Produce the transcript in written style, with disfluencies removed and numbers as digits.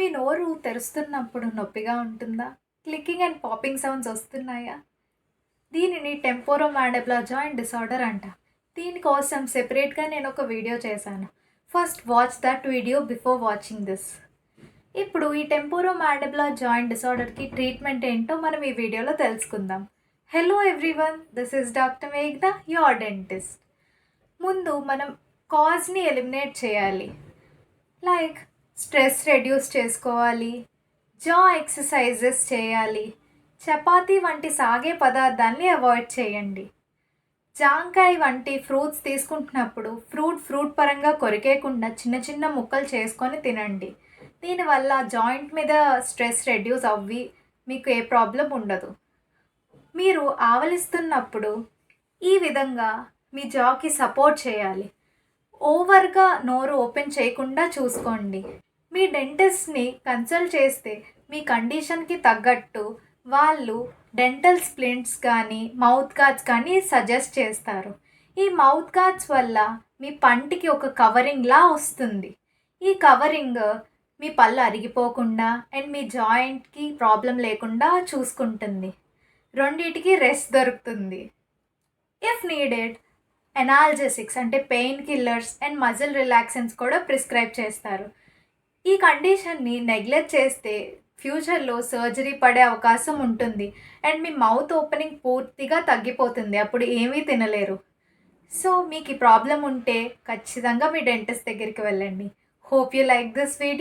మీ నోరు తెరుస్తున్నప్పుడు నొప్పిగా ఉంటుందా? క్లికింగ్ అండ్ పాపింగ్ సౌండ్స్ వస్తున్నాయా? దీనిని టెంపోరోమాండిబులర్ జాయింట్ డిసార్డర్ అంట. దీనికోసం సెపరేట్గా నేను ఒక వీడియో చేశాను. First watch that video before watching this. ఇప్పుడు ఈ టెంపోరోమాండిబులర్ జాయింట్ డిసార్డర్కి ట్రీట్మెంట్ ఏంటో మనం ఈ వీడియోలో తెలుసుకుందాం. Hello everyone, this is doctor మేఘ్నా, యువర్ డెంటిస్ట్. ముందు మనం కాజ్ని ఎలిమినేట్ చేయాలి. లైక్ స్ట్రెస్ రెడ్యూస్ చేసుకోవాలి, జా ఎక్సర్సైజెస్ చేయాలి, చపాతీ వంటి సాగే పదార్థాన్ని అవాయిడ్ చేయండి. జాంకాయ వంటి ఫ్రూట్స్ తీసుకుంటున్నప్పుడు ఫ్రూట్ పరంగా కొరికేయకుండా చిన్న చిన్న ముక్కలు చేసుకొని తినండి. దీనివల్ల జాయింట్ మీద స్ట్రెస్ రెడ్యూస్ అవ్వి మీకు ఏ ప్రాబ్లం ఉండదు. మీరు ఆవలిస్తున్నప్పుడు ఈ విధంగా మీ జాకి సపోర్ట్ చేయాలి. ఓవర్గా నోరు ఓపెన్ చేయకుండా చూసుకోండి. మీ డెంటిస్ట్ని కన్సల్ట్ చేస్తే మీ కండిషన్కి తగ్గట్టు వాళ్ళు డెంటల్ స్ప్లింట్స్ కానీ మౌత్ గార్డ్స్ కానీ సజెస్ట్ చేస్తారు. ఈ మౌత్ గార్డ్స్ వల్ల మీ పంటికి ఒక కవరింగ్లా వస్తుంది. ఈ కవరింగ్ మీ పళ్ళు అరిగిపోకుండా అండ్ మీ జాయింట్కి ప్రాబ్లం లేకుండా చూసుకుంటుంది. రెండిటికి రెస్ట్ దొరుకుతుంది. ఇఫ్ నీడెడ్ ఎనాల్జెసిక్స్ అంటే pain killers and muscle relaxants కూడా ప్రిస్క్రైబ్ చేస్తారు. ఈ కండిషన్ని నెగ్లెక్ట్ చేస్తే ఫ్యూచర్లో సర్జరీ పడే అవకాశం ఉంటుంది అండ్ మీ మౌత్ ఓపెనింగ్ పూర్తిగా తగ్గిపోతుంది. అప్పుడు ఏమీ తినలేరు. సో మీకు ఈ ప్రాబ్లం ఉంటే ఖచ్చితంగా మీ డెంటిస్ట్ దగ్గరికి వెళ్ళండి. Hope you like this video.